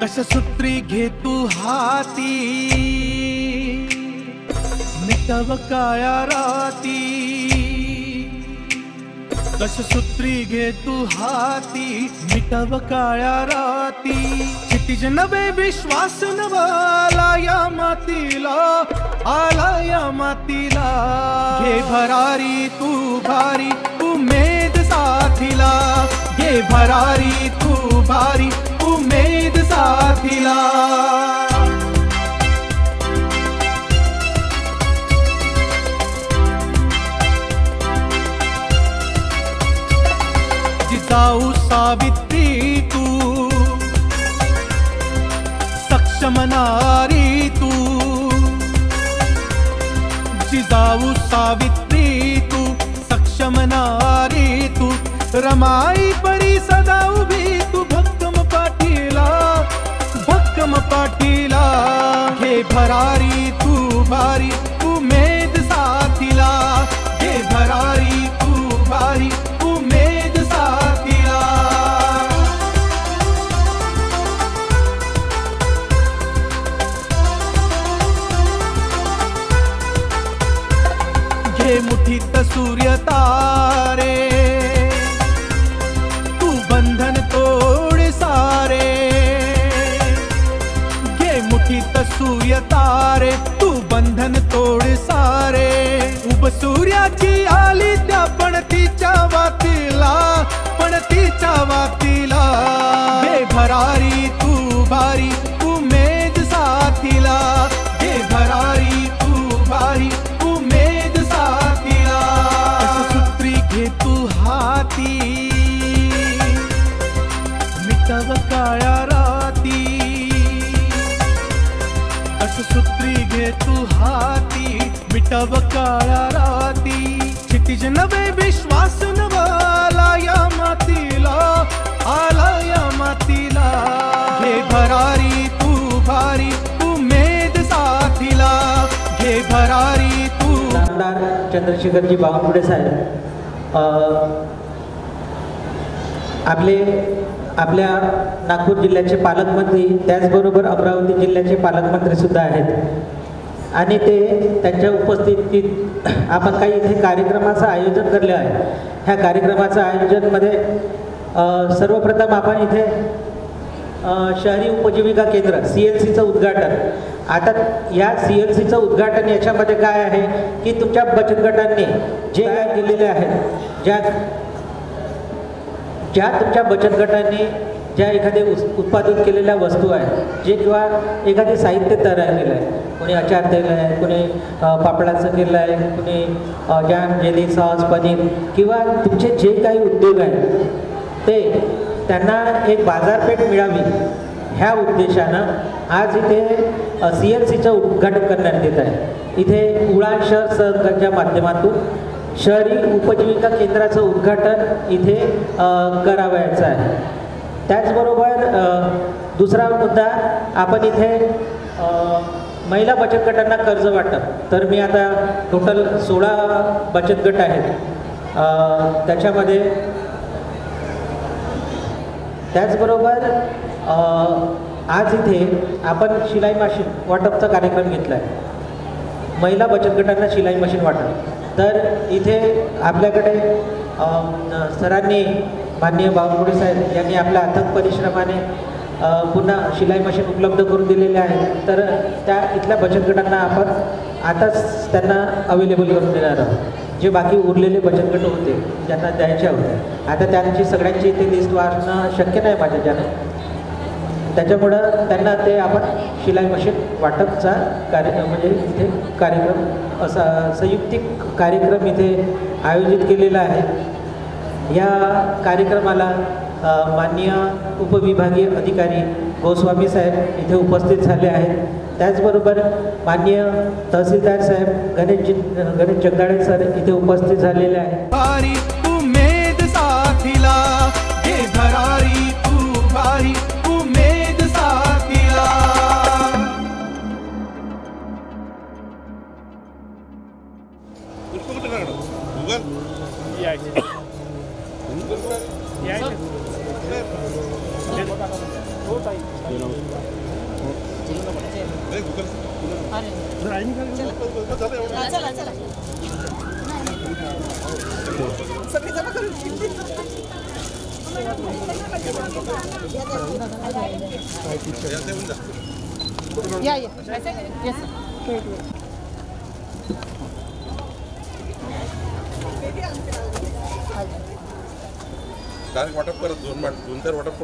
दशसूत्री घे तू हाती, मिटव काळ्या राती। दशसूत्री घे तू हाती, मिटव काळ्या राती। क्षितिज नवे विश्वास नवा आला या मातीला, आला या मातीला। घे भरारी तू भारी उमेद साथीला, घे भरारी तू भारी उमेद साथीला। जिजाऊ सावित्री तू, सक्षम नारी तू। जिजाऊ सावित्री तू, सक्षम नारी तू। रमाई परी सदा उभी तू भक्कम पाठीला, भक्कम पाठीला। घे भरारी तू भारी उमेद साथीला, घे भरारी तू भारी उमेद साथीला। घे मुठीत सूर्य तारे, तू बंधन तोड सारे। घे मुठीत सूर्य तारे, तू बंधन तोड सारे। उब सूर्याची आली त्या पणतीच्या वातीला, पणतीच्या वातीला। घे भरारी तू भारी उमेद साथीला, घे भरारी तू भारी उमेद साथीला। दशसूत्री घे तू हाती, मिटव काळ्या राती। दशसूत्री घे तू हाती, मिटव काळ्या राती। क्षितिज नवे विश्वास नवा आला या मातीला, आला या मातीला। घे भरारी तू भारी उमेद साथीला, घे भरारी तू। नामदार चंद्रशेखरजी बावनकुळे साहेब आपल्या नागपूर जिल्ह्याचे पालकमंत्री, त्याचबरोबर अमरावती जिल्ह्याचे पालकमंत्री सुद्धा आहेत आणि ते त्यांच्या उपस्थितीत आपण काही इथे कार्यक्रमाचं आयोजन केलं आहे। ह्या कार्यक्रमाचं आयोजनमध्ये सर्वप्रथम आपण इथे शहरी उपजीविका केंद्र CLCचं उद्घाटन। आता या CLCचं उद्घाटन याच्यामध्ये काय आहे की तुमच्या बचत गटांनी जे काय केलेले आहेत, ज्या तुमच्या बचत गटांनी ज्या एखादे उत्पादित केलेल्या वस्तू आहेत, जे किंवा एखादे साहित्य तयार केलं आहे, कोणी अचार केलं आहे, कोणी पापडाचं केलं आहे, कोणी जॅम जेली सॉस पनीर किंवा तुमचे जे काही उद्योग आहेत ते त्यांना एक बाजारपेठ मिळावी ह्या उद्देशानं आज इथे CLCचं उद्घाटन करण्यात येत आहे। इथे उडान शहर संघाच्या माध्यमातून शहरी उपजीविका केंद्राचं उद्घाटन इथे करावयाचं आहे। त्याचबरोबर दुसरा मुद्दा, आपण इथे महिला बचत गटांना कर्ज वाटप। तर मी आता टोटल 16 बचत गट आहेत, त्याच्यामध्ये त्याचबरोबर आज इथे आपण शिलाई मशीन वाटपचा कार्यक्रम घेतला आहे। महिला बचत गटांना शिलाई मशीन वाटप। तर इथे आपल्याकडे सरांनी, माननीय बावनकुळे साहेब यांनी आपल्या अथक परिश्रमाने पुन्हा शिलाई मशीन उपलब्ध करून दिलेले आहेत। तर त्या इथल्या बचत गटांना आपण आताच त्यांना अवेलेबल करून देणार आहोत। जे बाकी उरलेले बचत गट होते ज्यांना द्यायच्या होत्या, आता त्यांची सगळ्यांची इथे लिस्ट वाचणं शक्य नाही माझ्याच्यानं, त्याच्यामुळं त्यांना ते आपण शिलाई मशीन वाटपचा म्हणजे इथे कार्यक्रम असा संयुक्तिक कार्यक्रम इथे आयोजित केलेला आहे। या कार्यक्रमाला माननीय उपविभागीय अधिकारी गोस्वामी साहेब इथे उपस्थित झाले आहेत। त्याचबरोबर माननीय तहसीलदार साहेब गणेश जगदाळे सर इथे उपस्थित झालेले आहेत। भारी उमेद साथीला, घे भरारी तू भारी उमेद साथीला। Google काय वाटप करत दोन चार वाटप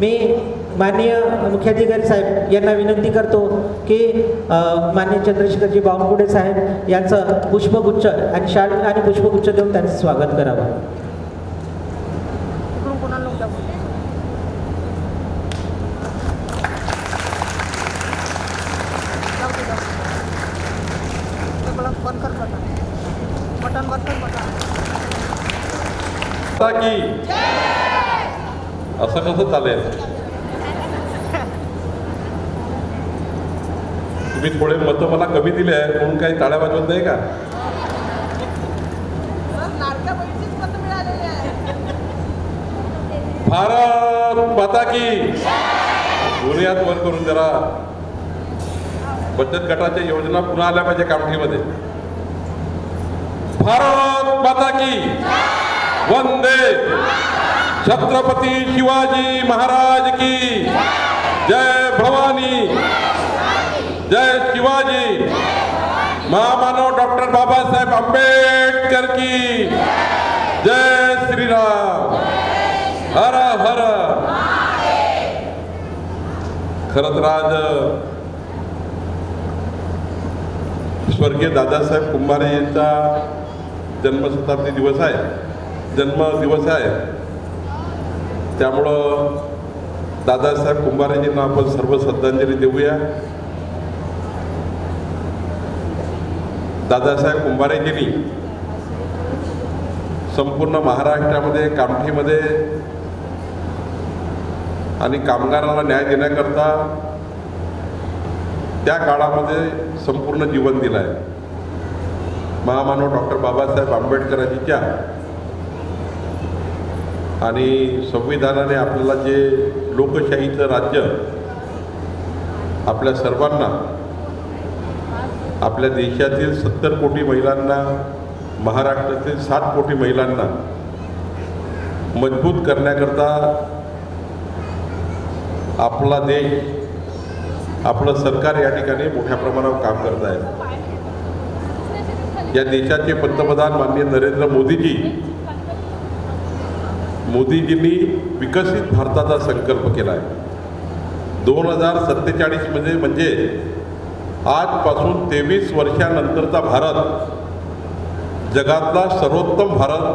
मी माननीय मुख्याधिकारी साहेब यांना विनंती करतो की माननीय चंद्रशेखरजी बावनकुळे साहेब यांचं पुष्पगुच्छ आणि शाल आणि पुष्पगुच्छ देऊन त्यांचं स्वागत करावं. की असं कसं चालेल. तुम्ही थोडे मतं मला कमी दिले आहे म्हणून काही टाळ्या वाजवत नाही का. भारत माता की दोन्ही हात वर करून जरा बचत गटाच्या योजना पुन्हा आल्या पाहिजे कामठीमध्ये. भारत माता की वंदे छत्रपती शिवाजी महाराज की जय भवानी जय शिवाजी. महामानव डॉक्टर बाबासाहेब आंबेडकर की जय श्रीराम. हर हर. खरं तर आज स्वर्गीय दादासाहेब कुंभारे यांचा जन्मशताब्दी दिवस आहे, जन्मदिवस आहे. त्यामुळं दादासाहेब कुंभारेजींना आपण सर्व श्रद्धांजली देऊया. दादासाहेब कुंभारेजींनी संपूर्ण महाराष्ट्रामध्ये कामठीमध्ये आणि कामगारांना न्याय देण्याकरता त्या काळामध्ये संपूर्ण जीवन दिलं आहे. महामानव डॉक्टर बाबासाहेब आंबेडकरांच्या आणि संविधानाने आपल्याला जे लोकशाहीचं राज्य आपल्या सर्वांना, आपल्या देशातील 70 कोटी महिलांना, महाराष्ट्रातील 7 कोटी महिलांना मजबूत करण्याकरता आपला देश, आपलं सरकार या ठिकाणी मोठ्या प्रमाणावर काम करत आहे. या देशाचे पंतप्रधान माननीय नरेंद्र मोदीजींनी विकसित भारताचा संकल्प केला आहे. 2047 मध्ये म्हणजे आजपासून 23 वर्षानंतरचा भारत जगातला सर्वोत्तम भारत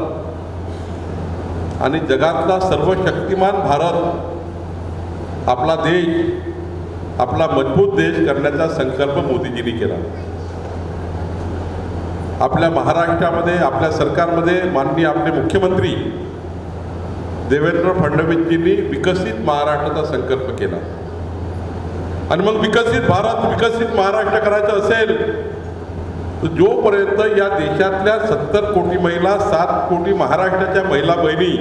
आणि जगातला सर्वशक्तिमान भारत, आपला देश, आपला मजबूत देश करण्याचा संकल्प मोदीजींनी केला. आपल्या महाराष्ट्रामध्ये, आपल्या सरकारमध्ये माननीय आपले मुख्यमंत्री देवेंद्र फडणवीसजींनी विकसित महाराष्ट्राचा संकल्प केला. आणि मग विकसित भारत, विकसित महाराष्ट्र करायचं असेल तर जोपर्यंत या देशातल्या 70 कोटी महिला, 7 कोटी महाराष्ट्राच्या महिला बहिणी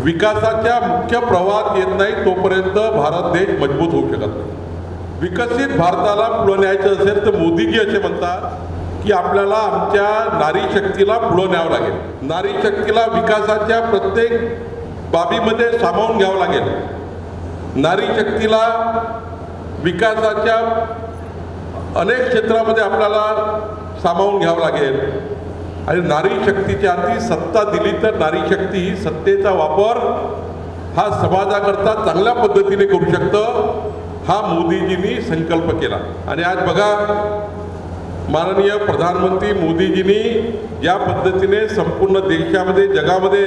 विकासाच्या मुख्य प्रवाहात येत नाही तोपर्यंत भारत देश मजबूत होऊ शकत नाही. विकसित भारताला पुढे न्यायचं असेल तर मोदीजी असे म्हणतात की आपल्याला आमच्या नारी शक्तीला पुढे न्यावं लागेल. नारी शक्तीला विकासाच्या प्रत्येक बाबीमध्ये सामावून घ्यावं लागेल. नारी शक्तीला विकासाच्या अनेक क्षेत्रामध्ये आपल्याला सामावून घ्यावं लागेल. आणि नारी शक्तीच्या हाती सत्ता दिली तर नारी शक्ती ही सत्तेचा वापर हा समाजाकरता चांगल्या पद्धतीने करू शकतं. हा मोदीजींनी संकल्प केला. आणि आज बघा माननीय प्रधानमंत्री मोदीजींनी या पद्धतीने संपूर्ण देशामध्ये, जगामध्ये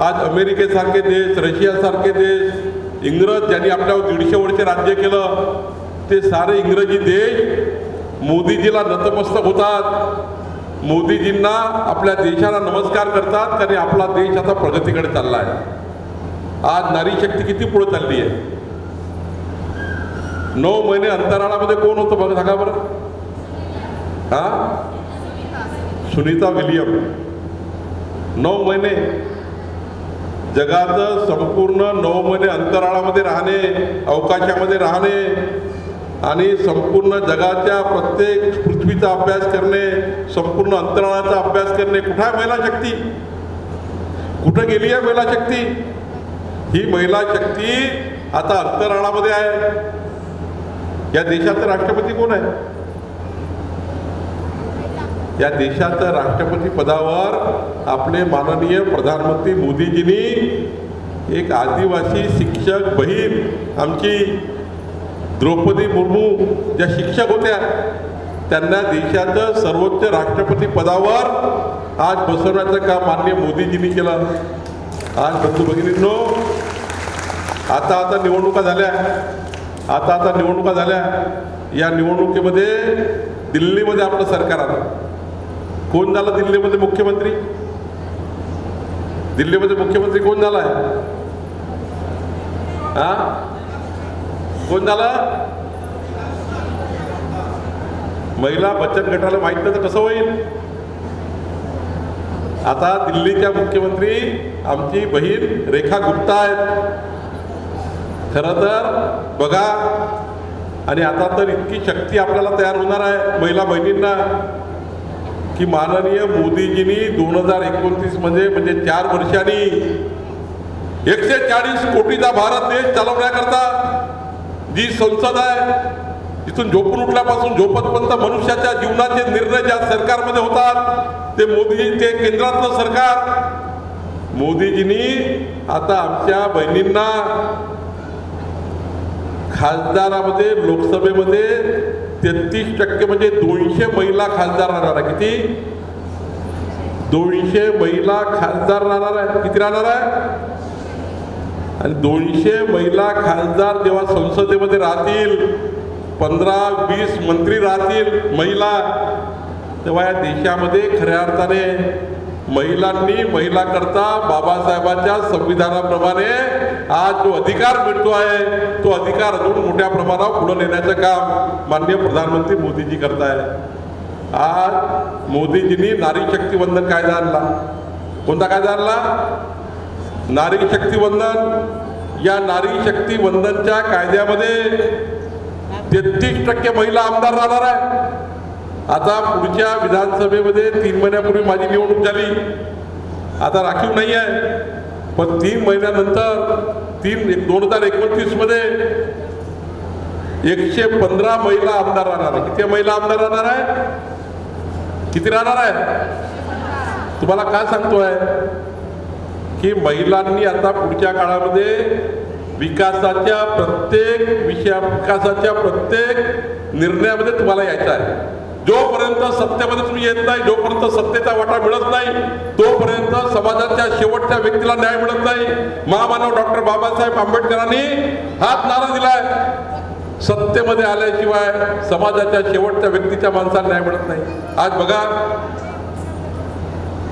आज अमेरिकेसारखे देश, रशियासारखे देश, इंग्रज ज्यांनी आपल्यावर 150 वर्ष राज्य केलं ते सारे इंग्रजी देश मोदीजीला नतमस्तक होतात. मोदीजींना, आपल्या देशाला नमस्कार करतात कारण आपला देश आता प्रगतीकडे चालला आहे. आज नारी शक्ती किती पुढे चालली आहे. 9 महिने अंतराळामध्ये कोण होतं बघा, सांगा बरं. सुनीता विलियम 9 महिने जगाचं संपूर्ण 9 महिने अंतराळामध्ये राहणे, अवकाशामध्ये राहणे आणि संपूर्ण जगाच्या प्रत्येक पृथ्वीचा अभ्यास करणे, संपूर्ण अंतराळाचा अभ्यास करणे. कुठे आहे महिला शक्ती? कुठे गेली आहे महिला शक्ती? ही महिला शक्ती आता अंतराळामध्ये आहे. या देशाचे राष्ट्रपती कोण आहे? या द्याच्या राष्ट्रपती पदावर आपले माननीय प्रधानमंत्री मोदीजींनी एक आदिवासी शिक्षक बहीण आमची द्रौपदी मुर्मू ज्या शिक्षक होत्या त्यांना देशाचं सर्वोच्च राष्ट्रपती पदावर आज बसवण्याचं काम माननीय मोदीजींनी केलं. आज बंधू भगिनींनो, आता निवडणुका झाल्या. आता निवडणुका झाल्या. या निवडणुकीमध्ये दिल्लीमध्ये आपलं सरकार आलं. कोण झालं दिल्लीमध्ये मुख्यमंत्री? दिल्लीमध्ये मुख्यमंत्री कोण झाला आहे? कोण झाला? महिला बचत गटाला माहित नाही तर कसं होईल? आता दिल्लीच्या मुख्यमंत्री आमची बहीण रेखा गुप्ता आहेत. खरं तर बघा, आणि आता तर इतकी शक्ती आपल्याला तयार होणार आहे महिला बहिणींना की माननीय मोदीजींनी 2029 म्हणजे 4 वर्षांनी 140 कोटीचा भारत देश चालवण्याकरता जी संसद आहे, तिथून झोपून उठल्यापासून झोपतपर्यंत मनुष्याच्या जीवनाचे निर्णय ज्या सरकारमध्ये होतात ते मोदीजी, ते केंद्रातलं सरकार. मोदीजींनी आता आमच्या बहिणींना खासदारामध्ये, लोकसभेमध्ये 33% म्हणजे 200 महिला खासदार राहणार आहे. किती? 200 महिला खासदार राहणार आहे. किती राहणार आहे? आणि 200 महिला खासदार जेव्हा संसदेमध्ये राहतील, 15-20 मंत्री राहतील महिला, तेव्हा या देशामध्ये खऱ्या अर्थाने महिलांनी महिलांकरता बाबासाहेबांच्या संविधानाप्रमाणे आज जो अधिकार मिळतो आहे तो अधिकार अजून मोठ्या प्रमाणावर पुढे नेण्याचं काम माननीय प्रधानमंत्री मोदीजी करताय. आज मोदीजींनी नारी शक्ती वंदन कायदा आणला. कोणता कायदा आणला? नारी शक्ती वंदन. या नारी शक्ती वंदनच्या कायद्यामध्ये 33% महिला आमदार राहणार आहे. आता पुढच्या विधानसभेमध्ये 3 महिन्यापूर्वी माझी निवडणूक झाली. आता राखीव नाही आहे, पण 3 महिन्यानंतर 2029 मध्ये 115 महिला आमदार राहणार आहे. किती महिला आमदार राहणार आहे? किती राहणार आहे? तुम्हाला काय सांगतोय की महिलांनी आता पुढच्या काळामध्ये विकासाच्या प्रत्येक विकासाच्या प्रत्येक निर्णयामध्ये तुम्हाला यायचं आहे. जोपर्यंत सत्तेमध्ये तुम्ही येत नाही, जोपर्यंत सत्तेचा वाटा मिळत नाही, तोपर्यंत समाजाच्या शेवटच्या व्यक्तीला न्याय मिळत नाही. महामानव डॉक्टर बाबासाहेब आंबेडकरांनी हाच नारा दिलाय, सत्तेमध्ये आल्याशिवाय समाजाच्या शेवटच्या व्यक्तीच्या माणसाला न्याय मिळत नाही. आज बघा,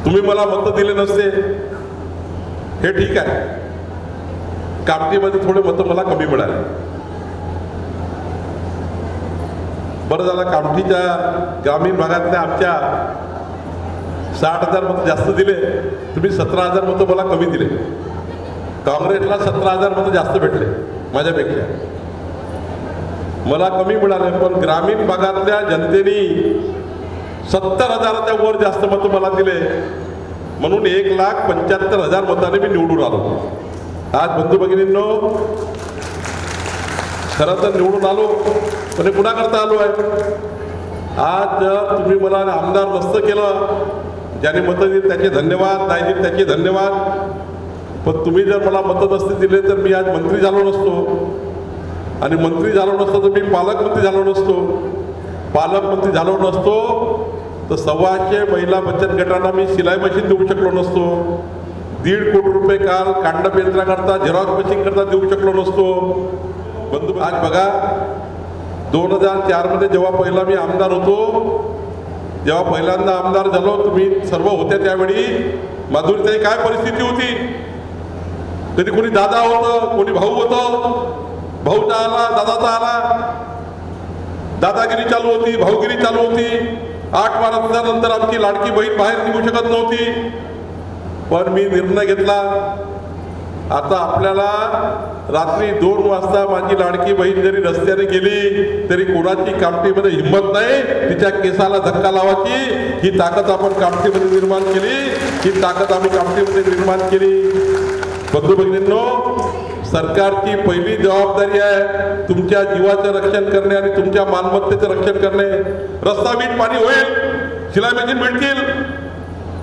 तुम्ही मला मत दिले नसते हे ठीक आहे, कामठीमध्ये थोडे मतं मला कमी मिळाले. बरं झालं, कामठीच्या ग्रामीण भागातल्या आमच्या 60,000 मतं जास्त दिले, तुम्ही 17,000 मतं मला कमी दिले. काँग्रेसला 17,000 मतं जास्त भेटले माझ्यापेक्षा, मला कमी मिळाले. पण ग्रामीण भागातल्या जनतेने 70,000च्या वर जास्त मतं मला दिले, म्हणून 1,75,000 मताने मी निवडून आलो. आज बंधू भगिनींनो, खरं तर निवडून आलो, पण पुन्हा करता आलो आहे. आज जर तुम्ही मला आमदार नसतं केलं, ज्याने मतं दिली त्याचे धन्यवाद, नाही दिली त्याचे धन्यवाद, पण तुम्ही जर मला मतं नसते दिले तर मी आज मंत्री झालो नसतो, आणि मंत्री झालो नसतो तर मी पालकमंत्री झालो नसतो, पालकमंत्री झालो नसतो तर 125 महिला बचत गटांना मी शिलाई मशीन देऊ शकलो नसतो, 1.5 कोटी रुपये काल कांडप यंत्राकरता, झेरॉक्स मशीन करता देऊ शकलो नसतो. बंधू, आज बघा, 2004 मध्ये जेव्हा पहिला मी आमदार होतो, जेव्हा पहिल्यांदा आमदार झालो, तुम्ही सर्व होत्या त्यावेळी, माधुरीताई काय परिस्थिती होती? कधी कोणी दादा होतं, कोणी भाऊ होतं, भाऊचा आला, दादाचा आला, दादागिरी चालू होती, भाऊगिरी चालू होती. 8 वर्षानंतर आमची लाडकी बहीण बाहेर निघू शकत नव्हती, पण मी निर्णय घेतला आता आपल्याला रात्री 2 वाजता माझी लाडकी बहीण जरी रस्त्याने गेली तरी कोणाची कामठीमध्ये हिंमत नाही तिच्या केसाला धक्का लावायची. ही ताकद आपण कामठीमध्ये निर्माण केली, ही ताकद आम्ही कामठीमध्ये निर्माण केली. बंधू भगिनींनो, सरकारची पहिली जबाबदारी आहे तुमच्या जीवाचं रक्षण करणे आणि तुमच्या मालमत्तेचं रक्षण करणे. रस्ता वीट पाणी होईल, शिलाई मशीन मिळतील,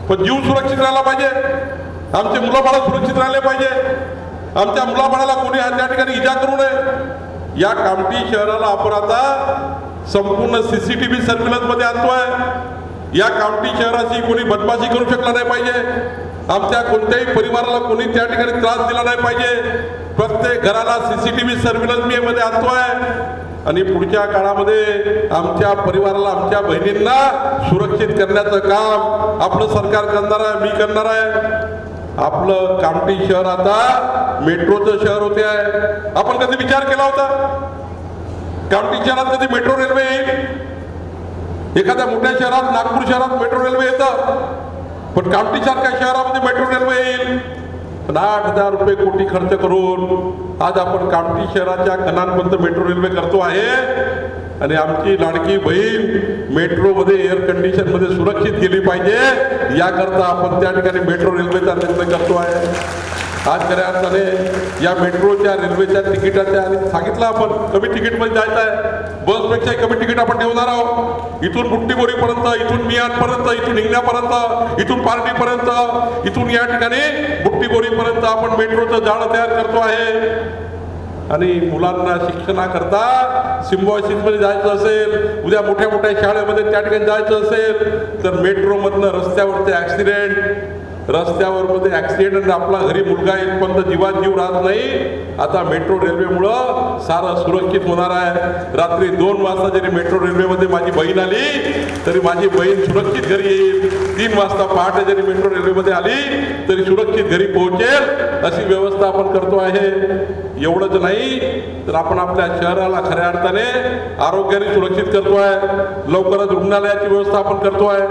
पण जीव सुरक्षित राहिला पाहिजे. आमचे मुलाबाळ सुरक्षित राहिले पाहिजे. आमच्या मुलाबाळाला कोणी त्या ठिकाणी इजा करू नये. या कामठी शहराला आपण आता संपूर्ण CCTV सर्व्हिलन्स मध्ये आणतोय. या कामठी शहराची कोणी बदमाशी करू शकला नाही पाहिजे. आमच्या कोणत्याही परिवाराला कोणी त्या ठिकाणी त्रास दिला नाही पाहिजे. प्रत्येक घराला CCTV सर्व्हिलन्स मी मध्ये आणतोय आणि पुढच्या काळामध्ये आमच्या परिवाराला, आमच्या बहिणींना सुरक्षित करण्याचं काम आपलं सरकार करणार आहे, मी करणार आहे. आपलं कामठी शहर आता मेट्रोचं शहर होते आहे. आपण कधी विचार केला होता कामठी शहरात कधी मेट्रो रेल्वे येईल? एखाद्या मोठ्या शहरात, नागपूर शहरात मेट्रो रेल्वे येतं, पण कामठी सारख्या शहरामध्ये मेट्रो रेल्वे येईल. 8,000 रुपये कोटी खर्च करून आज आपण कामठी शहराच्या कणांपर्यंत मेट्रो रेल्वे करतो आहे. आणि आमची लाडकी बहीण मेट्रोमध्ये एअर कंडिशन मध्ये सुरक्षित गेली पाहिजे याकरता आपण त्या ठिकाणी मेट्रो रेल्वेचा निर्णय करतो आहे. आज खऱ्या अर्थाने या मेट्रोच्या रेल्वेच्या तिकिटाच्या आणि सांगितलं आपण कमी तिकीटमध्ये जायचं आहे. बसपेक्षा कमी तिकीट आपण ठेवणार आहोत. इथून बुट्टीबोरीपर्यंत, इथून मियानपर्यंत, इथून हिंगण्यापर्यंत, इथून पार्टीपर्यंत, इथून या ठिकाणी बुट्टीबोरीपर्यंत आपण मेट्रोचं जाळं तयार करतो आहे. आणि मुलांना शिक्षणाकरता सिम्बॉयसिसमध्ये जायचं असेल, उद्या मोठ्या मोठ्या शाळेमध्ये त्या ठिकाणी जायचं असेल तर मेट्रोमधनं रस्त्यावरचे रस्त्यावर ॲक्सिडेंट आपला घरी मुलगा येईपर्यंत जीवात जीव राहत नाही. आता मेट्रो रेल्वेमुळं सारं सुरक्षित होणार आहे. रात्री 2 वाजता जरी मेट्रो रेल्वेमध्ये माझी बहीण आली तरी माझी बहीण सुरक्षित घरी येईल. 3 वाजता पहाटे जरी मेट्रो रेल्वेमध्ये आली तरी सुरक्षित घरी पोहोचेल अशी व्यवस्था आपण करतो आहे. एवढंच नाही तर आपण आपल्या शहराला खऱ्या अर्थाने आरोग्याने सुरक्षित करतो आहे. लवकरच रुग्णालयाची व्यवस्था आपण करतो आहे.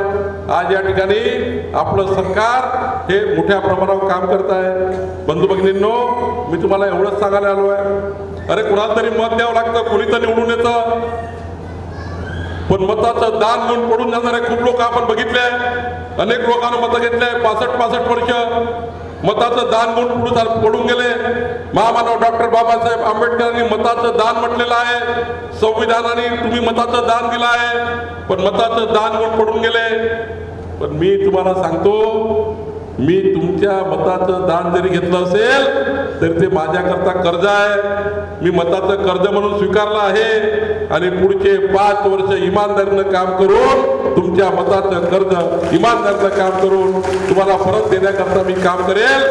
आज या ठिकाणी आपलं सरकार हे मोठ्या प्रमाणावर काम करत आहे. बंधू भगिनींनो, मी तुम्हाला एवढंच सांगायला आलो आहे, अरे कुणाला तरी मत द्यावं लागतं, कोणी तर निवडून येतं, पण मताचं दान म्हणून पडून जाणारे खूप लोक आपण बघितले. अनेक लोकांना मतं घेतले, 65 वर्ष मताचं दान म्हणून पडून गेले. महामानव डॉक्टर बाबासाहेब आंबेडकरांनी मताचं दान म्हटलेलं आहे. संविधानाने तुम्ही मताचं दान दिलं आहे, पण मताचं दान म्हणून पडून गेले. पण मी तुम्हाला सांगतो, मी तुमच्या मताचं दान जरी घेतलं असेल तर ते माझ्याकरता कर्ज आहे. मी मताचं कर्ज म्हणून स्वीकारलं आहे आणि पुढचे 5 वर्ष इमानदारीनं काम करून तुमच्या मताचं कर्ज इमानदारीनं काम करून तुम्हाला परत देण्याकरता मी काम करेल.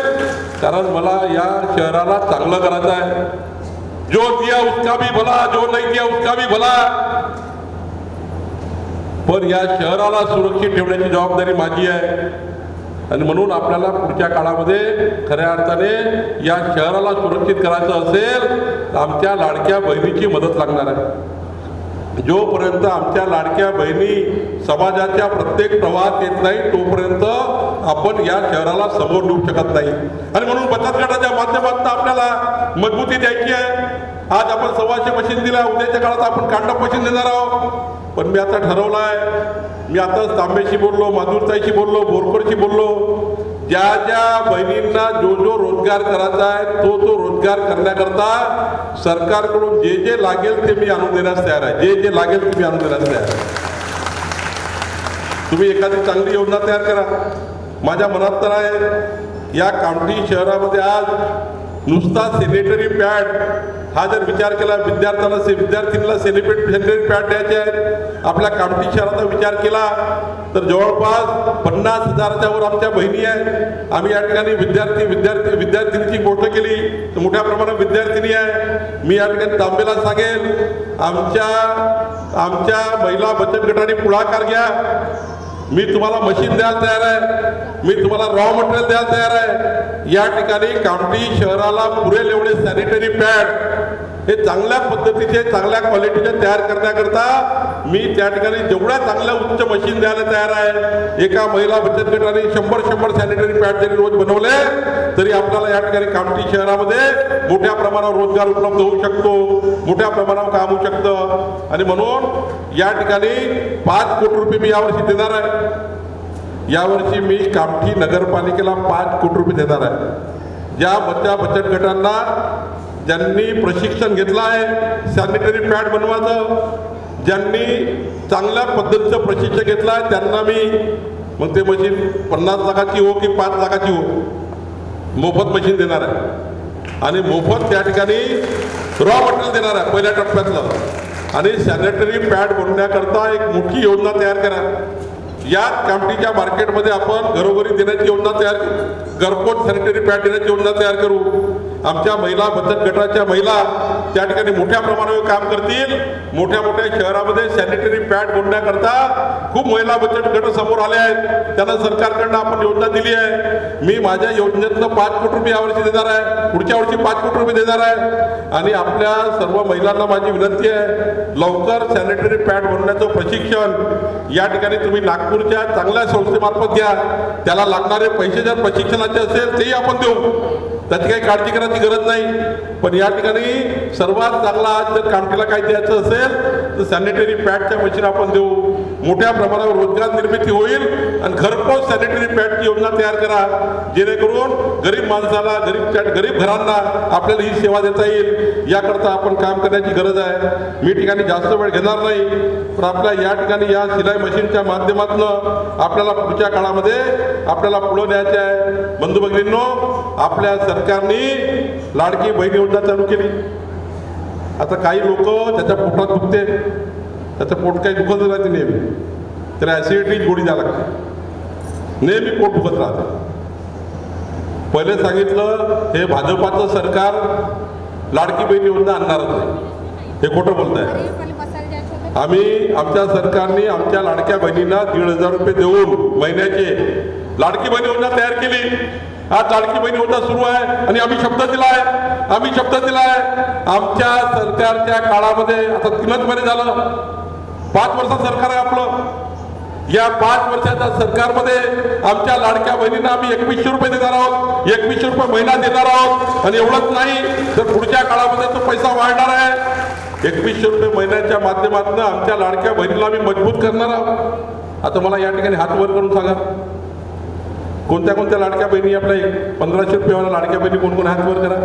कारण मला या शहराला चांगलं करायचं आहे. जो दिया उसका भी भला, जो नहीं दिया उसका भी भला. पण या शहराला सुरक्षित ठेवण्याची जबाबदारी माझी आहे. आणि म्हणून आपल्याला पुढच्या काळामध्ये खऱ्या अर्थाने या शहराला सुरक्षित करायचं असेल तर आमच्या लाडक्या बहिणीची मदत लागणार आहे. जोपर्यंत आमच्या लाडक्या बहिणी समाजाच्या प्रत्येक प्रवाहात येत नाही तोपर्यंत आपण या शहराला समोर नेऊ शकत नाही. आणि म्हणून बचत गटाच्या माध्यमातून आपल्याला मजबूती द्यायची आहे. आज आपण 125 मशीन दिल्या, उद्याच्या काळात आपण कांडप मशीन देणार आहोत. पण मी आता ठरवलं आहे, मी आताच तांबेशी बोललो, माधुरताईशी बोललो, बोरकरशी बोललो, ज्या ज्या बहिणींना जो जो रोजगार करायचा आहे तो रोजगार करण्याकरता सरकारकडून जे जे लागेल ते मी आणून देण्यास तयार आहे. जे जे लागेल ते मी आणून देण्यास तयार आहे. तुम्ही एखादी चांगली योजना तयार करा. माझ्या मनात तर आहे या कामठी शहरामध्ये आज नुसता सॅनिटरी पॅड हा जर विचार केला, विद्यार्थ्यांना सॅनिटरी पॅड द्यायचे आहेत. आपल्या कामठी शहराचा विचार केला तर जवळपास 50,000च्या वर आमच्या बहिणी आहेत. आम्ही या ठिकाणी विद्यार्थिनीची गोष्ट केली तर मोठ्या प्रमाणात विद्यार्थिनी आहे. मी या ठिकाणी तांबेला सांगेल, आमच्या महिला बचत गटाने पुढाकार घ्या. मी तुम्हाला मशीन द्यायला तयार आहे, मी तुम्हाला रॉ मटेरियल द्यायला तयार आहे. या ठिकाणी कामठी शहराला पुरेल एवढे सॅनिटरी पॅड हे चांगल्या पद्धतीचे चांगल्या क्वालिटीचे तयार करण्याकरता मी त्या ठिकाणी जेवढ्या चांगल्या उच्च मशीन द्यायला तयार आहे. एका महिला बचत गटाने 100 सॅनिटरी पॅड जरी रोज बनवले तरी आपल्याला या ठिकाणी कामठी शहरामध्ये मोठ्या प्रमाणावर रोजगार उपलब्ध होऊ शकतो, मोठ्या प्रमाणावर काम होऊ शकतं. आणि म्हणून या ठिकाणी 5 कोटी रुपये मी यावर्षी देणार आहे. यावर्षी मी कामठी नगरपालिकेला 5 कोटी रुपये देणार आहे. ज्या बचत गटांना ज्यांनी प्रशिक्षण घेतलं आहे सॅनिटरी पॅड बनवायचं, ज्यांनी चांगल्या पद्धतीचं प्रशिक्षण घेतलं आहे त्यांना मी मग ते मशीन 50 लाखाची हो की 5 लाखाची हो मोफत मशीन देणार आहे. आणि मोफत त्या ठिकाणी रॉ मटेरियल देणार आहे पहिल्या टप्प्यातलं. आणि सॅनिटरी पॅड बनवण्याकरता एक मोठी योजना तयार करा. याच कामठीच्या मार्केटमध्ये आपण घरोघरी देण्याची योजना तयार करू, घरपोच सॅनिटरी पॅड देण्याची योजना तयार करू. आमच्या महिला बचत गटाच्या महिला त्या ठिकाणी मोठ्या प्रमाणावर काम करतील. मोठ्या मोठ्या शहरामध्ये सॅनिटरी पॅड बनवण्याकरता खूप महिला बचत गट समोर आले आहेत. त्यांना सरकारकडनं आपण योजना दिली आहे. मी माझ्या योजनेतनं 5 कोटी रुपये यावर्षी देणार आहे, पुढच्या वर्षी 5 कोटी रुपये देणार आहे. आणि आपल्या सर्व महिलांना माझी विनंती आहे, लवकर सॅनिटरी पॅड बनवण्याचं प्रशिक्षण या ठिकाणी तुम्ही नागपूरच्या चांगल्या संस्थेमार्फत घ्या. त्याला लागणारे पैसे जर प्रशिक्षणाचे असेल तेही आपण देऊ, त्याची काही काळजी करायची गरज नाही. पण या ठिकाणी सर्वात चांगला आज जर कामठीला काही द्यायचं असेल तर सॅनिटरी पॅडच्या मशीन आपण देऊ. मोठ्या प्रमाणावर रोजगार निर्मिती होईल आणि घरपोच सॅनिटरी पॅडची योजना तयार करा, जेणेकरून गरीब माणसाला गरीब घरांना आपल्याला ही सेवा देता येईल. याकरता आपण काम करण्याची गरज आहे. मी ठिकाणी जास्त वेळ घेणार नाही, पण आपल्या या ठिकाणी या शिलाई मशीनच्या माध्यमातून आपल्याला पुढच्या काळामध्ये आपल्याला पुढे न्यायचे आहे. बंधू भगिनींनो, आपल्या सरकारने लाडकी बहीण योजना चालू केली. आता काही लोक त्याच्या पोटात दुखते, त्याचं पोट काही दुखत राहते नेहमी, त्याला ॲसिडिटी गोळी द्यावी लागते, नेहमी पोट दुखत राहते. पहिले सांगितलं हे भाजपाचं सरकार लाडकी बहीण योजना आणणारच नाही, हे खोटं बोलत आहे. आम्ही आमच्या सरकारने आमच्या लाडक्या बहिणींना 1,500 रुपये देऊन महिन्याचे लाडकी बहीण योजना तयार केली. आज लाडकी बहीण योजना सुरू आहे आणि आम्ही शब्द दिलाय आमच्या सरकारच्या काळामध्ये. आता 3च महिने झालं, 5 वर्षाचं सरकार आहे आपलं. या 5 वर्षाच्या सरकारमध्ये आमच्या लाडक्या बहिणींना आम्ही 2100 रुपये देणार आहोत, 2100 रुपये महिना देणार आहोत. आणि एवढंच नाही तर पुढच्या काळामध्ये तो पैसा वाढणार आहे. 2100 रुपये महिन्याच्या माध्यमातून आमच्या लाडक्या बहिणीला आम्ही मजबूत करणार आहोत. आता मला या ठिकाणी हात वर करून सांगा, कोणत्या कोणत्या लाडक्या बहिणी आपल्या 1500 रुपयेवाला लाडक्या बहिणी कोण कोण? हात वर करा.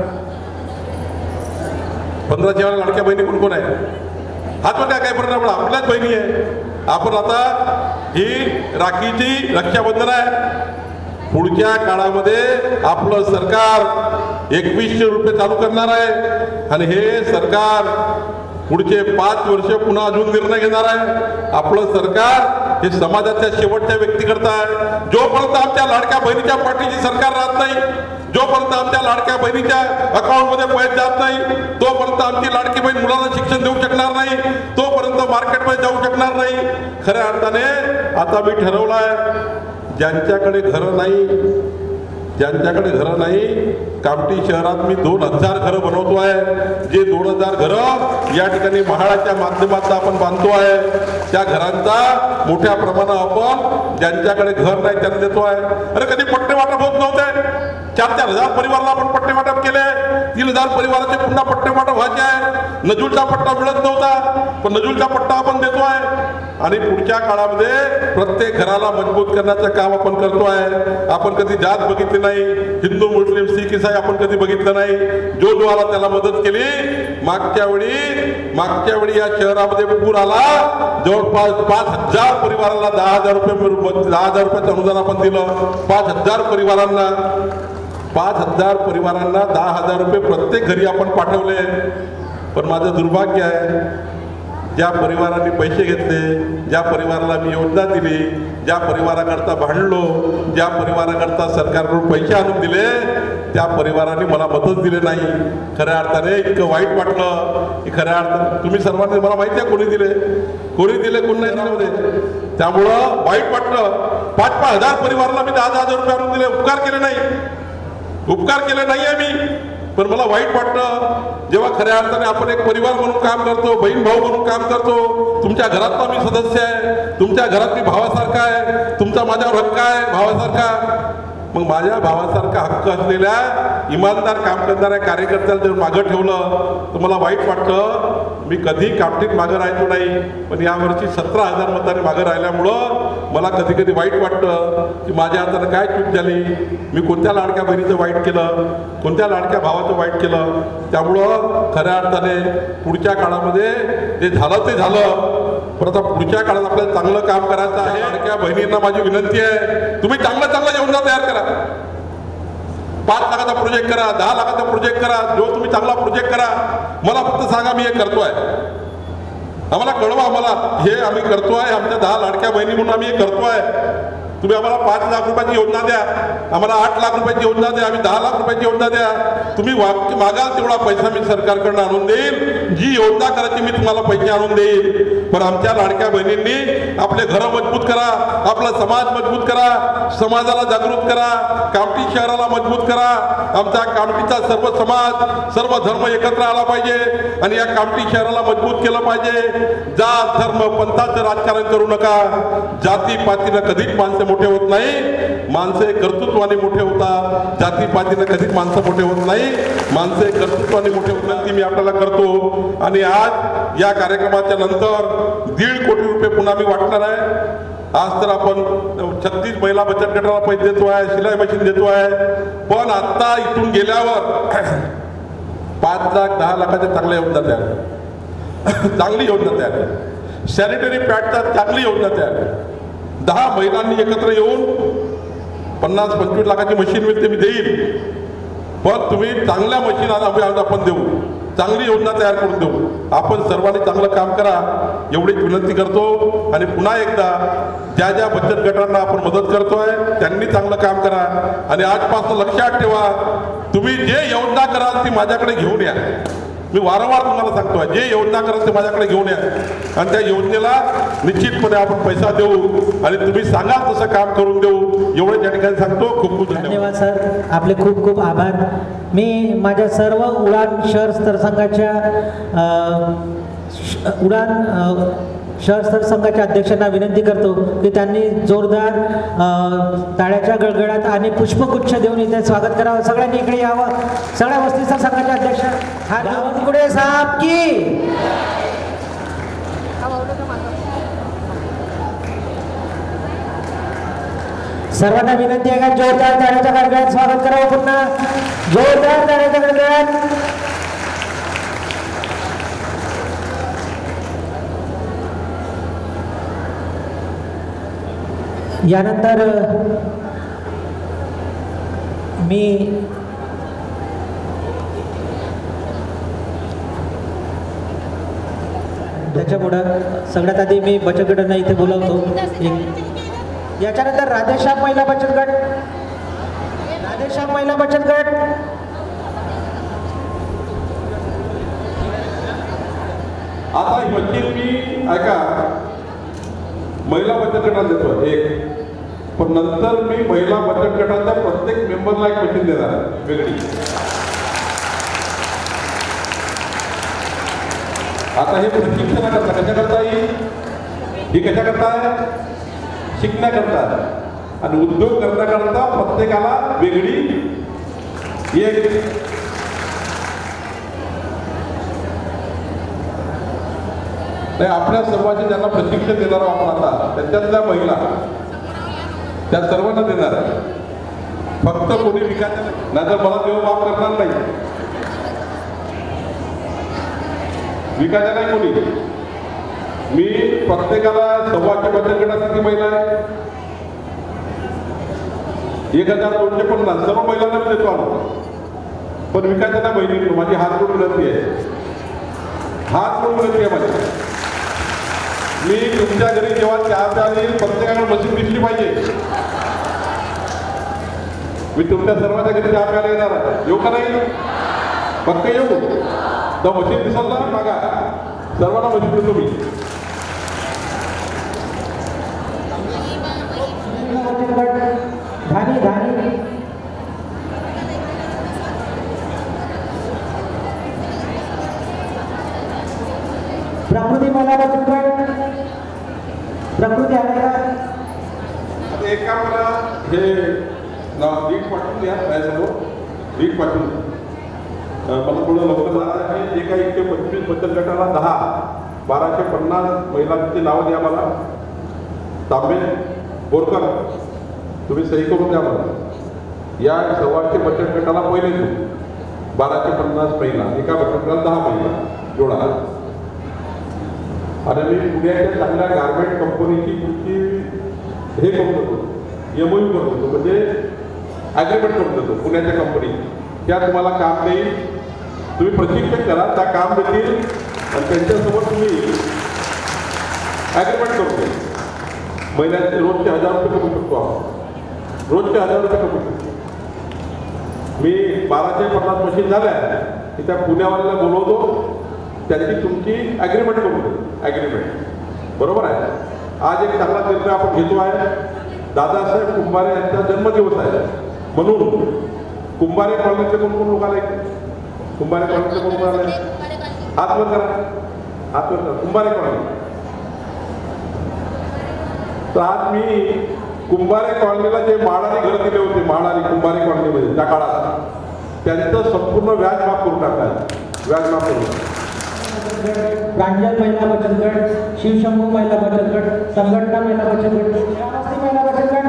1500 वाल्या लाडक्या बहिणी कोण कोण आहे? हात वर. काय परिणाम? आपल्याच बहिणी आहे. आपण आता ही राखीची रक्षाबंधन आहे. पुढच्या काळामध्ये आपलं सरकार 2100 रुपये चालू करणार आहे आणि हे सरकार पुढचे 5 वर्ष पुन्हा अजून निर्णय घेणार आहे. आपलं सरकार हे समाजाच्या शेवटच्या व्यक्तीकरता आहे. जोपर्यंत आमच्या लाडक्या बहिणीच्या पाठीची सरकार राहत नाही, जोपर्यंत आमच्या लाडक्या बहिणीच्या अकाउंटमध्ये पैसे जात नाही, तोपर्यंत आमची लाडकी बहीण मुलांना शिक्षण देऊ शकणार नाही, तोपर्यंत मार्केटमध्ये जाऊ शकणार नाही. खऱ्या अर्थाने आता मी ठरवलं आहे, ज्यांच्याकडे घरं नाही कामठी शहरात मी 2000 घरं बनवतो आहे. जे 2000 घरं या ठिकाणी महाडाच्या माध्यमातून आपण बांधतो आहे, त्या घरांचा मोठ्या प्रमाणात आपण ज्यांच्याकडे घर नाही त्यांना देतो आहे. अरे कधी पट्टे वाटप होत नव्हते. 4-4 हजार परिवाराला आपण पट्टे वाटप केले. 3000 परिवाराचे पुन्हा पट्टे वाटप व्हायचे आहे. नजूलचा पट्टा मिळत नव्हता, पण नजूलचा पट्टा आपण देतो आहे. आणि पुढच्या काळामध्ये प्रत्येक घराला मजबूत करण्याचं काम आपण करतो आहे. आपण कधी जात बघितली नाही, हिंदू मुस्लिम सिख ईसाई आपण कधी बघितलं नाही. जो आला त्याला मदत केली. मागच्या वेळी या शहरामध्ये पूर आला, जवळपास 5000 परिवाराला 10,000 रुपयाचं अनुदान आपण दिलं. 5000 परिवारांना 10,000 रुपये प्रत्येक घरी आपण पाठवले. पण माझं दुर्भाग्य आहे, ज्या परिवारांनी पैसे घेतले, ज्या परिवाराला मी योजना दिली, ज्या परिवाराकरता भांडलो, ज्या परिवाराकरता सरकारकडून पैसे आणून दिले, त्या परिवारांनी मला मदत दिले नाही. खऱ्या अर्थाने इतकं वाईट वाटलं की खऱ्या अर्थाने तुम्ही सर्वांनी, मला माहिती आहे कोणी दिले कोण नाही दिल्यामध्ये, त्यामुळं वाईट वाटलं. 5,000 परिवाराला मी 10,000 रुपये आणून दिले. उपकार केले नाही आहे मी. पण मला वाईट वाटतं जेव्हा खऱ्या अर्थाने आपण एक परिवार म्हणून काम करतो, बहीण भाऊ म्हणून काम करतो. तुमच्या घरातला मी सदस्य आहे, तुमच्या घरात मी भावासारखा आहे, तुमचा माझ्यावर हक्क आहे भावासारखा. मग माझ्या भावासारखा हक्क असलेल्या इमानदार काम करणाऱ्या कार्यकर्त्याला जर मागं ठेवलं तर मला वाईट वाटतं. मी कधी कामठीत मागं राहायचो नाही, पण यावर्षी 17,000 मतांनी मागं राहिल्यामुळं मला कधी कधी वाईट वाटतं की माझ्या हातानं काय चूक झाली, मी कोणत्या लाडक्या बहिणीचं वाईट केलं, कोणत्या लाडक्या भावाचं वाईट केलं. त्यामुळं खऱ्या अर्थाने पुढच्या काळामध्ये जे झालं ते झालं, पण आता पुढच्या काळात आपल्याला चांगलं काम करायचं आहे. लाडक्या बहिणींना माझी विनंती आहे, तुम्ही चांगलं योजना तयार करा. 5 लाखाचा प्रोजेक्ट करा, 10 लाखाचा प्रोजेक्ट करा, जो तुम्ही चांगला प्रोजेक्ट करा. मला फक्त सांगा मी हे करतोय, आम्हाला कळवा, आम्हाला हे आम्ही करतोय, आमच्या 10 लाडक्या बहिणी म्हणून आम्ही हे करतोय. तुम्ही आम्हाला 5 लाख रुपयाची योजना द्या, आम्हाला 8 लाख रुपयाची योजना द्या, आम्ही 10 लाख रुपयाची योजना द्या. तुम्ही मागाल तेवढा पैसा मी सरकारकडनं आणून देईल, जी योजना करायची मी तुम्हाला पैसे आणून देईल. पण आमच्या लाडक्या बहिणींनी आपले घरं मजबूत करा, आपला समाज मजबूत करा, समाजाला जागृत करा, कामठी शहराला मजबूत करा. आमचा कामठीचा सर्व समाज, सर्व धर्म एकत्र आला पाहिजे आणि या कामठी शहराला मजबूत केलं पाहिजे. जात धर्म पंथाचं राजकारण करू नका. जातीपातीनं कधीच माणसं मोठे होत नाही, माणसे कर्तृत्वाने मोठे होतात. जातीपातीनं कधीच माणसं मोठे होत नाही, माणसे कर्तृत्वाने मोठे होतात. ती मी आपल्याला करतो. आणि आज या कार्यक्रमाच्या नंतर 1.5 कोटी रुपये पुन्हा मी वाटणार आहे. आज तर आपण 36 महिला बचत गटाला पैसे देतो आहे, शिलाई मशीन देतो आहे. पण आता इथून गेल्यावर 5 लाख 10 लाखाच्या चांगल्या योजना तयार, चांगली योजना तयार, सॅनिटरी पॅडचा चांगली योजना तयार. 10 महिलांनी एकत्र येऊन 50-25 लाखाची मशीन मिळते मी देईल. पण तुम्ही चांगल्या मशीन आपण देऊ, चांगली योजना तयार करून देऊ. आपण सर्वांनी चांगलं काम करा एवढीच विनंती करतो. आणि पुन्हा एकदा ज्या ज्या बचत गटांना आपण मदत करतोय त्यांनी चांगलं काम करा. आणि आजपासून लक्षात ठेवा, तुम्ही जे योजना कराल ती माझ्याकडे घेऊन या. मी वारंवार तुम्हाला सांगतोय, जे योजना कराल ते माझ्याकडे घेऊन या आणि त्या योजनेला निश्चितपणे आपण पैसा देऊ आणि तुम्ही सांगाल तसं काम करून देऊ. एवढं या ठिकाणी सांगतो. खूप खूप धन्यवाद सर, आपले खूप खूप आभार. मी माझ्या सर्व उडान शहर स्तर संघाच्या शहर स्तर संघाच्या अध्यक्षांना विनंती करतो की त्यांनी जोरदार टाळ्याच्या गळगळात आणि पुष्पगुच्छ देऊन इथे स्वागत करावं. सगळ्यांनी इकडे यावं. सगळ्या वस्ती स्तर संघाचे अध्यक्ष बावनकुळे साहेब की सर्वांना विनंती आहे का जोरदार टाळ्याच्या गळगळात स्वागत करावं. पुन्हा जोरदार टाळ्याच्या गळगळात. यानंतर मी त्याच्यापुढं सगळ्यात आधी मी बचत गटांना इथे बोलवतो. याच्यानंतर राधेश्याम महिला बचत गट, राधेश्याम महिला बचत गट. आता ही मशीन मी ऐका महिला बचत गटाला देतो एक, पण नंतर मी महिला बचत गटाच्या प्रत्येक मेंबरला एक मशीन देणार वेगळी. आता हे प्रशिक्षणाकरता कशाकरता येईल, ही कशाकरता आहे, शिकण्याकरता आणि उद्योग करण्याकरता प्रत्येकाला वेगळी एक. नाही आपल्या सर्वांचे ज्यांना प्रशिक्षण देणार आपण आता त्याच्यातल्या महिला त्या सर्वांना देणार आहे. फक्त कोणी विकायचं नाही तर मला देव माफ करणार नाही, विकायचं नाही कोणी. मी प्रत्येकाला 1,200 बचत गटात किती महिला आहे, 1,250 सर्व महिलांना मी देतो आलो. पण विकायचं नाही बहिणी, माझी हात जोडून विनंती आहे, हात जोडून विनंती आहे माझी. मी तुमच्या घरी जेव्हा चहा प्यायला येईल प्रत्येकाला मशीन दिसली पाहिजे. मी तुमच्या सर्वांच्या घरी चहा प्यायला येणार आहे, येऊ का नाही, फक्त येऊ तर मशीन दिसाल ना मागा, सर्वांना मशीन देतो मी. महिला बचत गट प्रकृती आलेकर. आता एका मला हे लीड पाठवून द्या माझ्यासमोर, लीड पाठवून द्या. मला थोडं लवकर जाणार आहे. एका 125 बचत गटाला 10, 1250 महिलांची नावं द्या मला. तांबे, बोरकर, तुम्ही सही करून द्या मला. या 125 बचत गटाला पहिले तू 1250 महिला, एका बचत गटाला 10 महिला जोडा. आणि मी पुण्याच्या चांगल्या गारमेंट कंपनीची तुमची हे करून देतो, MOU करून देतो, म्हणजे ॲग्रीमेंट करून देतो पुण्याच्या कंपनी. त्या तुम्हाला काम देईल, तुम्ही प्रशिक्षण करा, त्या काम देतील आणि त्यांच्यासोबत तुम्ही ॲग्रीमेंट करतो. महिन्याचे रोजचे 1000 रुपये कमवू शकतो आपण, रोजचे 1000 रुपये कमवू शकतो. मी 1250 मशीन झाल्या की त्या पुण्यावाल्याला बोलवतो, त्यांची तुमची ॲग्रीमेंट करून देतो. ॲग्रीमेंट बरोबर आहे. आज एक चांगला निर्णय आपण घेतो आहे. दादासाहेब कुंभारे यांचा जन्मदिवस आहे म्हणून कुंभारे कॉलनीचे कोण कोण लोक आले? कुंभारे कॉलनीचे कोण कोण आले? हात वर करा, हात वर करा. कुंभारे कॉलनी. तर आज मी कुंभारे कॉलनीला जे माळारी घर दिले होते, माळारी कुंभारे कॉलनीमध्ये त्या काळात, त्यांचं संपूर्ण व्याज माफ करून टाकतात. व्याज माफ करून. प्रांजल महिला बचत गट, शिवशंभू महिला बचत गट, संघटना महिला बचत गट, श्रावस्ती महिला बचत गट,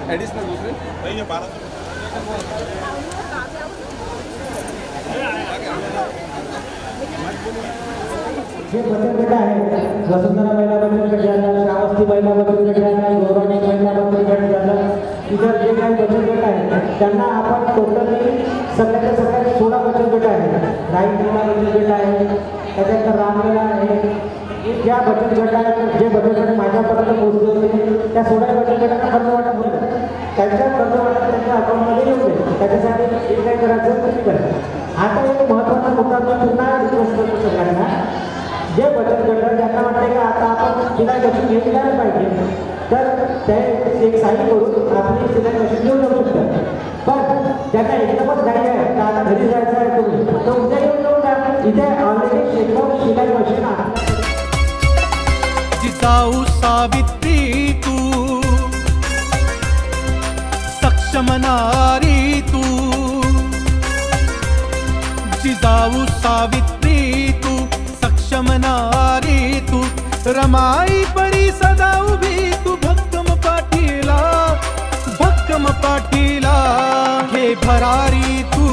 ॲडिशनल दुसरे नाही आहे 12. जे बचत गट आहेत, वसुंधरा महिला बचत गट झाला, श्रावस्ती महिला बचत गट झाला, गौरवणी महिला बचत गट झाला, इतर जे काही बचत गट आहेत त्यांना आपण टोटली सगळ्याच्या सगळ्यात 16 बचत गट आहेत. राई महिला बचत गट आहे, त्याच्यानंतर रामलीला आहे. ज्या बचत गटात जे बचत गट माझ्यापर्यंत पोहोचले होते त्या 16 बचत गटांना कर्ज वाटप होतं. त्यांच्या कर्ज वाटप त्यांच्या अकाउंटमध्ये येऊ दे. त्याच्यासाठी जे काही करायचं तुम्ही करा. आता एक महत्त्वाचा मुद्दा मी पुन्हा रिक्वेस्ट करतो सगळ्यांना, जे बचत गट ज्यांना वाटते की आता आपण शिलाई मशीन घेतली पाहिजे, तर ते एक साईन करून आपली शिलाई मशीन घेऊन जाऊ शकतात. पण त्यांना एकदमच घाई आहे तर आता घरी जायचं आहे तुम्ही, तर उद्या येऊन जाऊ द्या. इथे ऑलरेडी शेकडो शिलाई मशीन आहे. जिजाऊ सावित्री तू, सक्षम नारी तू, जिजाऊ सावित्री तू, सक्षम नारी तू, रमाई परी सदा उभी तू, भक्कम पाठीला, भक्कम पाठीला. घे भरारी तू